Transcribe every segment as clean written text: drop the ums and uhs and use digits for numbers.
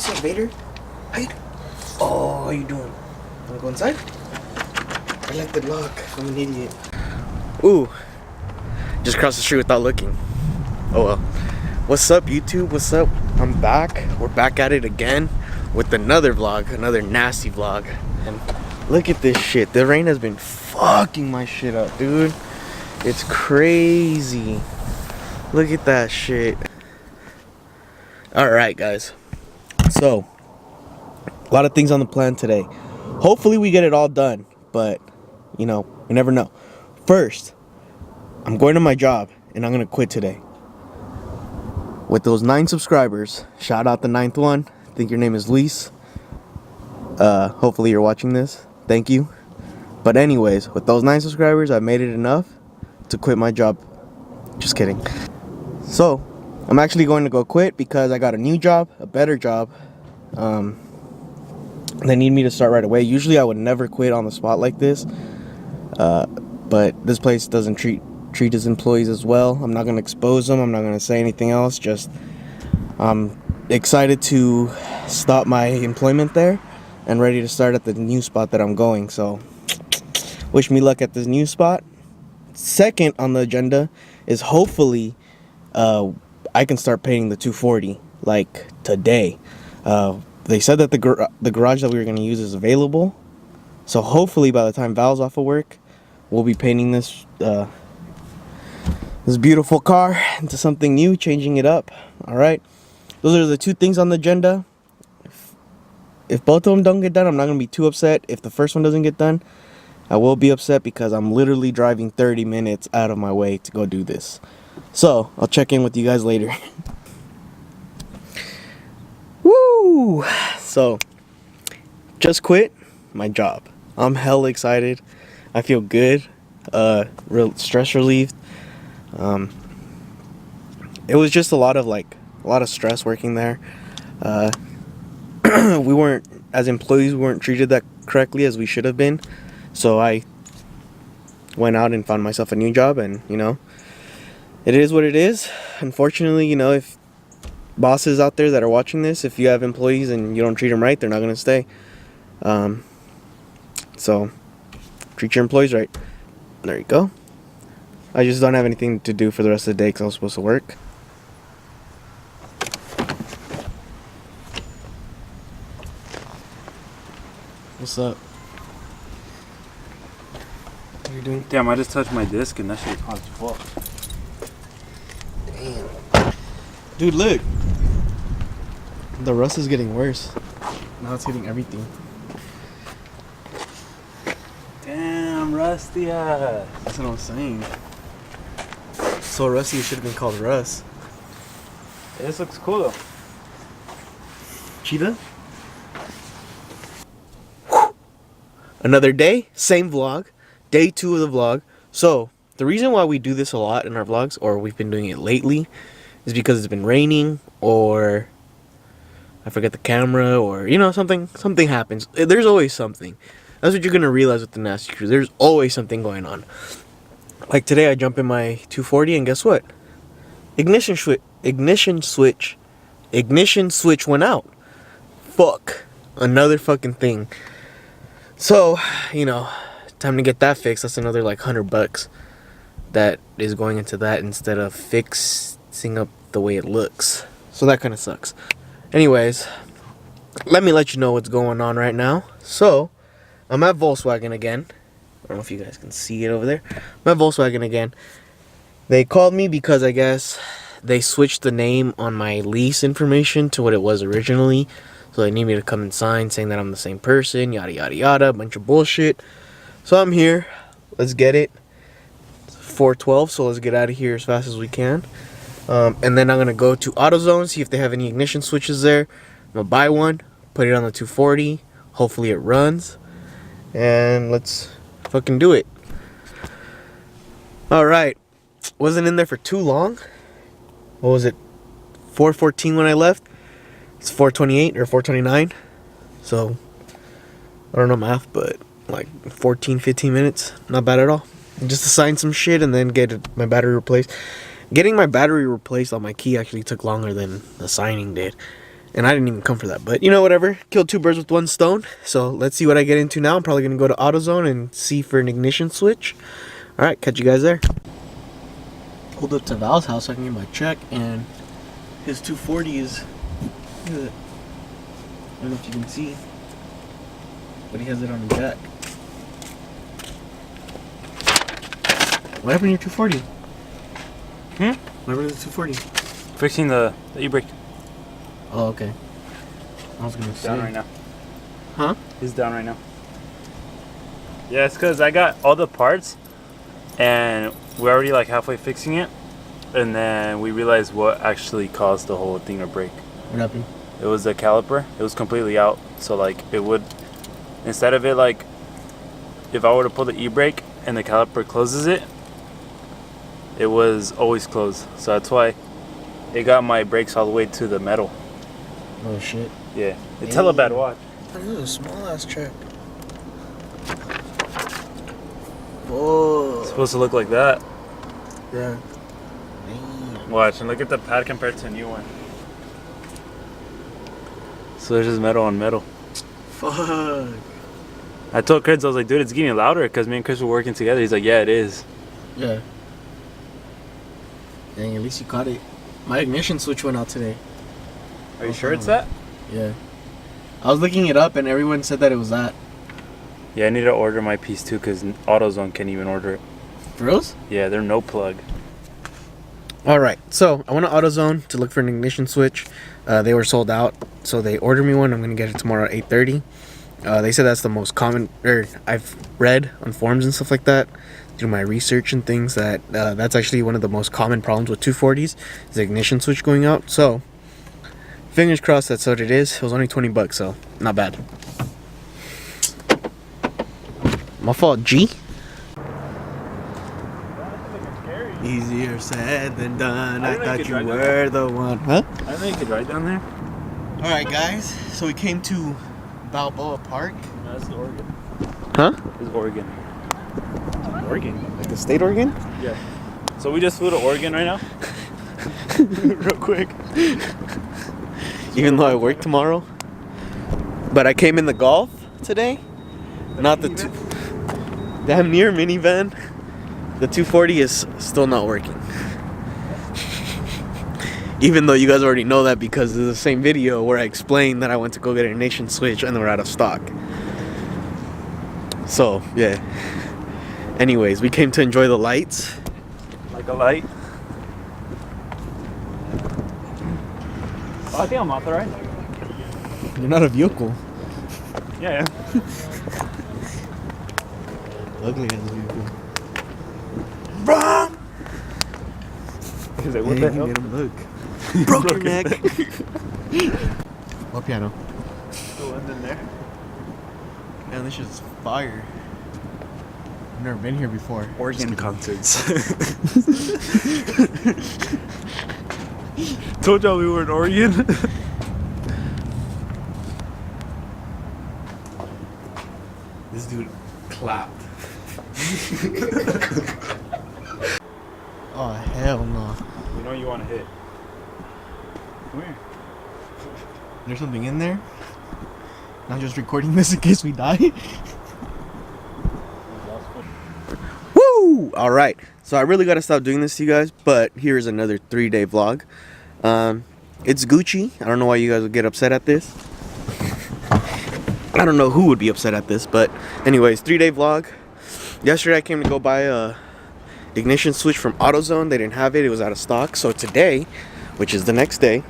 What's up, Vader? Hi. Oh, how you doing? Wanna go inside? I like the lock. I'm an idiot. Ooh. Just crossed the street without looking. Oh well. What's up, YouTube? What's up? I'm back. We're back at it again with another vlog, another nasty vlog. And look at this shit. The rain has been fucking my shit up, dude. It's crazy. Look at that shit. Alright, guys. So, a lot of things on the plan today. Hopefully we get it all done, but, you know, we never know. First, I'm going to my job, and I'm going to quit today. With those 9 subscribers, shout out the 9th one. I think your name is Luis. Hopefully you're watching this. Thank you. But anyways, with those 9 subscribers, I made it enough to quit my job. Just kidding. So, I'm actually going to go quit because I got a new job, a better job. They need me to start right away. Usually I would never quit on the spot like this. But this place doesn't treat his employees as well. I'm not going to expose them. I'm not going to say anything else. Just I'm excited to stop my employment there and ready to start at the new spot that I'm going. So wish me luck at this new spot. Second on the agenda is hopefully I can start painting the 240 like today. They said that the garage that we were going to use is available. So hopefully by the time Val's off of work, we'll be painting this this beautiful car into something new, changing it up. All right. Those are the 2 things on the agenda. If both of them don't get done, I'm not going to be too upset. If the first one doesn't get done, I will be upset because I'm literally driving 30 minutes out of my way to go do this. So, I'll check in with you guys later. Woo! So, just quit my job. I'm hella excited. I feel good. Real stress relieved. It was just a lot of stress working there. We weren't, as employees, we weren't treated that correctly as we should have been. So I went out and found myself a new job, and you know, it is what it is. Unfortunately, you know, if bosses out there that are watching this, if you have employees and you don't treat them right, they're not gonna stay. So treat your employees right. There you go. I just don't have anything to do for the rest of the day because I was supposed to work. What's up? What are you doing? Damn, I just touched my disc and that shit was hot as fuck. Damn. Dude, look. The rust is getting worse. Now it's hitting everything. Damn, rusty ass. That's what I'm saying. So rusty, it should have been called Russ. This looks cool though. Cheetah? Another day, same vlog. Day 2 of the vlog. So, the reason why we do this a lot in our vlogs, or we've been doing it lately, is because it's been raining, or I forget the camera, or, you know, something happens. There's always something. That's what you're going to realize with the Naasty Krew. There's always something going on. Like today, I jump in my 240, and guess what? Ignition switch went out. Fuck. Another fucking thing. So, you know, time to get that fixed. That's another like $100 that is going into that instead of fixing up the way it looks. So that kind of sucks. Anyways, let me let you know what's going on right now. So, I'm at Volkswagen again. I don't know if you guys can see it over there. I'm at Volkswagen again. They called me because I guess they switched the name on my lease information to what it was originally. So they need me to come and sign saying that I'm the same person, yada yada yada, a bunch of bullshit. So I'm here. Let's get it. It's 4:12, so let's get out of here as fast as we can. And then I'm gonna go to AutoZone, see if they have any ignition switches there. I'm gonna buy one, put it on the 240. Hopefully it runs, and let's fucking do it. All right. Wasn't in there for too long. What was it? 4:14 when I left. It's 4:28 or 4:29. So, I don't know math, but like 15 minutes. Not bad at all. Just to sign some shit and then get my battery replaced. Getting my battery replaced on my key actually took longer than the signing did. And I didn't even come for that, but you know, whatever. Killed 2 birds with 1 stone. So let's see what I get into now. I'm probably gonna go to AutoZone and see for an ignition switch. All right, catch you guys there. Pulled up to Val's house so I can get my check, and his 240 is. Look at it. I don't know if you can see, but he has it on the jack. What happened to your 240? What happened to the 240? Fixing the e-brake. Oh, okay. I was gonna It's say. down right now. Huh? He's down right now. Yeah, it's because I got all the parts and we're already like halfway fixing it. And then we realized what actually caused the whole thing to break. What happened? It was the caliper. It was completely out. So like it would, instead of it like, if I were to pull the e-brake and the caliper closes it, it was always closed. So that's why it got my brakes all the way to the metal. Oh shit. Yeah, it's hella bad watch. This is a small ass check. Whoa. It's supposed to look like that. Yeah. Watch and look at the pad compared to a new one. So there's just metal on metal. Fuck. I told Chris, I was like, dude, it's getting louder because me and Chris were working together. He's like, yeah, it is. Yeah. Dang, at least you caught it. My ignition switch went out today. Are you sure it's that? Yeah. I was looking it up and everyone said that it was that. Yeah, I need to order my piece too because AutoZone can't even order it. For reals? Yeah, they're no plug. Alright, so I went to AutoZone to look for an ignition switch. They were sold out, so they ordered me one. I'm going to get it tomorrow at 8:30. They said that's the most common, or I've read on forums and stuff like that, through my research and things, that that's actually one of the most common problems with 240s, is the ignition switch going out. So, fingers crossed that's what it is. It was only $20, so not bad. My fault, G. Easier said than done. I thought you were the one. Huh? I didn't know you could ride down there. Alright, guys. So we came to Balboa Park. No, that's the Oregon. Huh? It's Oregon. Oregon? Like the state Oregon? Yeah. So we just flew to Oregon right now. Real quick. Even though I work tomorrow. But I came in the Golf today. Not the damn near minivan. The 240 is still not working. Even though you guys already know that because of the same video where I explained that I went to go get a ignition switch and they were out of stock. So, yeah. Anyways, we came to enjoy the lights. Like a light. Oh, I think I'm authorized. You're not a vehicle. Yeah. Ugly as a vehicle. He's like, what the hell? Get him, look. Broke your neck. What piano? The one in there. Man, this shit's fire. I've never been here before. Oregon concerts. Told y'all we were in Oregon. This dude clapped. Oh, hell no. You know you want to hit. Come here. There's something in there? Not just recording this in case we die? Woo! Alright, so I really gotta stop doing this to you guys, but here's another 3-day vlog. It's Gucci. I don't know why you guys would get upset at this. I don't know who would be upset at this, but anyways, 3-day vlog. Yesterday I came to go buy a ignition switch from AutoZone. They didn't have it. It was out of stock. So today, which is the next day,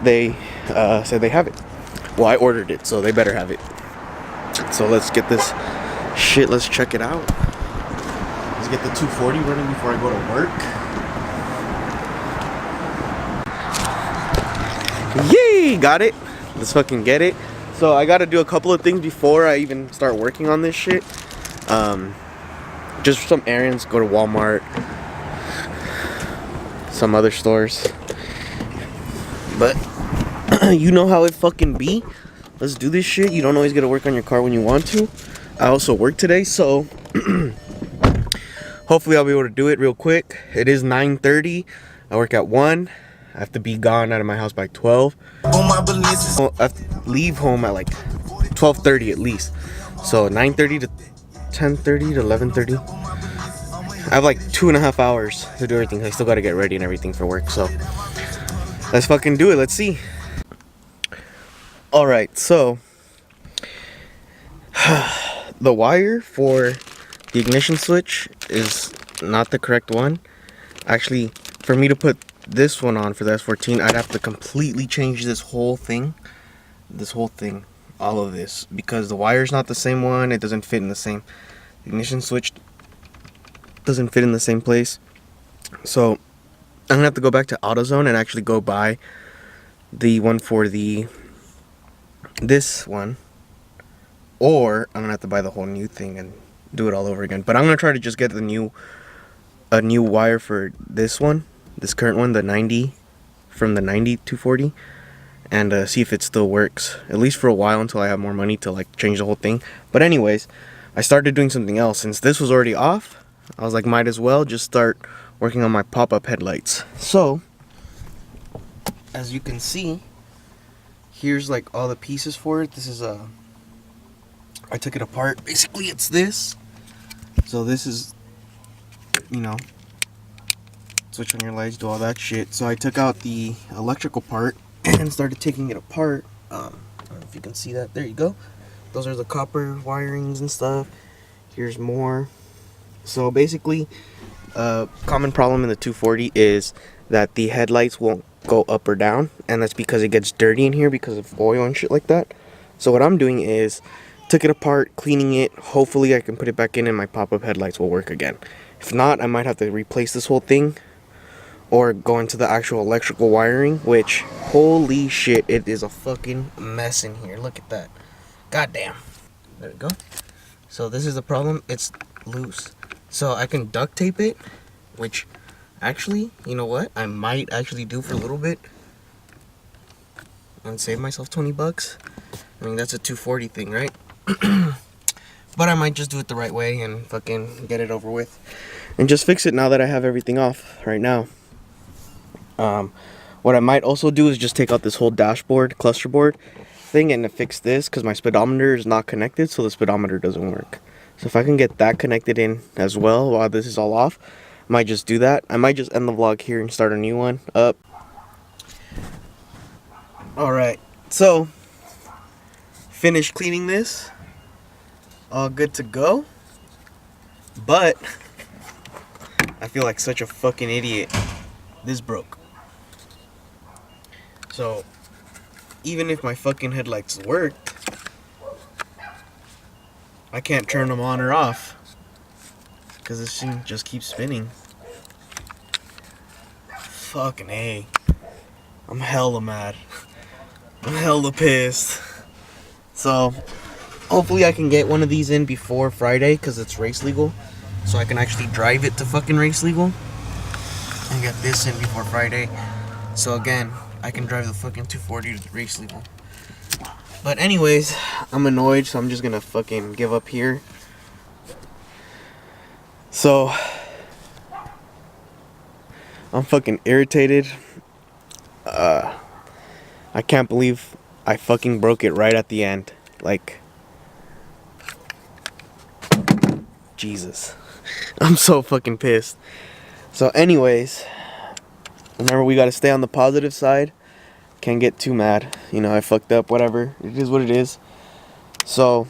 they said they have it. Well, I ordered it, so they better have it. So let's get this shit. Let's check it out. Let's get the 240 running before I go to work. Yay! Got it. Let's fucking get it. So I gotta do a couple of things before I even start working on this shit. Just some errands, go to Walmart, some other stores. But you know how it fucking be. Let's do this shit. You don't always get to work on your car when you want to. I also work today, so hopefully I'll be able to do it real quick. It is 9:30. I work at 1. I have to be gone out of my house by 12. I have to leave home at like 12:30 at least. So 9:30 to 10:30 to 11:30. I have like 2.5 hours to do everything. I still gotta get ready and everything for work. So let's fucking do it. Let's see. Alright, so the wire for the ignition switch is not the correct one. Actually, for me to put this one on for the S14, I'd have to completely change this whole thing. All of this. Because the wire's not the same one. It doesn't fit in the same. Ignition switch doesn't fit in the same place. So I'm gonna have to go back to AutoZone and actually go buy the one for this one, or I'm gonna have to buy the whole new thing and do it all over again. But I'm gonna try to just get a new wire for this one, this current one, the 90 from the 90 240, and see if it still works, at least for a while, until I have more money to like change the whole thing. But anyways, I started doing something else. Since this was already off, I was like, might as well just start working on my pop-up headlights. So as you can see, here's like all the pieces for it. This is I took it apart. Basically it's this. So this is, you know, switch on your lights, do all that shit. So I took out the electrical part and started taking it apart. I don't know if you can see that. There you go. Those are the copper wirings and stuff. Here's more. So basically, common problem in the 240 is that the headlights won't go up or down, and that's because it gets dirty in here because of oil and shit like that. So what I'm doing is took it apart, cleaning it. Hopefully I can put it back in and my pop-up headlights will work again. If not, I might have to replace this whole thing or go into the actual electrical wiring, which, holy shit, it is a fucking mess in here. Look at that. Goddamn. There we go. So this is the problem. It's loose. So I can duct tape it, which actually, you know what? I might actually do for a little bit and save myself 20 bucks. I mean, that's a 240 thing, right? But I might just do it the right way and fucking get it over with and just fix it now that I have everything off right now. What I might also do is just take out this whole dashboard, cluster board thing and fix this, because my speedometer is not connected, so the speedometer doesn't work. So if I can get that connected in as well while this is all off, I might just do that. I might just end the vlog here and start a new one up. Alright, so finished cleaning this. All good to go. But I feel like such a fucking idiot. This broke. So even if my fucking headlights worked, I can't turn them on or off because this thing just keeps spinning. Fucking A. I'm hella mad. I'm hella pissed. So hopefully I can get one of these in before Friday because it's race legal. So I can actually drive it to fucking race legal and get this in before Friday. So again, I can drive the fucking 240 to race legal. But anyways, I'm annoyed, so I'm just gonna fucking give up here. So I'm fucking irritated. I can't believe I fucking broke it right at the end. Like, Jesus. I'm so fucking pissed. So anyways, remember, we gotta stay on the positive side. Can't get too mad. You know, I fucked up, whatever. It is what it is. So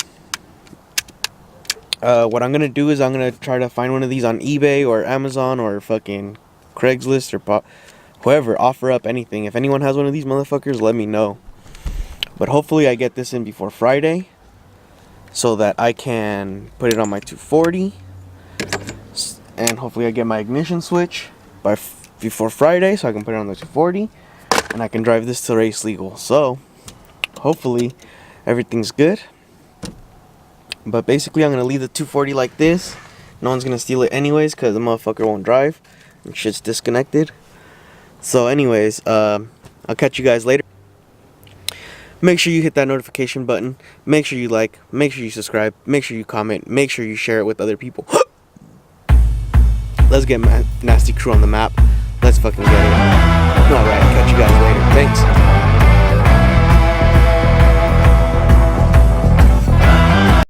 what I'm gonna do is I'm gonna try to find one of these on eBay or Amazon or fucking Craigslist or whoever. Offer up anything. If anyone has one of these motherfuckers, let me know. But hopefully I get this in before Friday so that I can put it on my 240. And hopefully I get my ignition switch before Friday so I can put it on the 240. And I can drive this to race legal. So hopefully everything's good. But basically I'm going to leave the 240 like this. No one's going to steal it anyways because the motherfucker won't drive. And shit's disconnected. So anyways, I'll catch you guys later. Make sure you hit that notification button. Make sure you like. Make sure you subscribe. Make sure you comment. Make sure you share it with other people. Let's get Naasty Krew on the map. Let's fucking get it. Alright, catch you guys later. Thanks.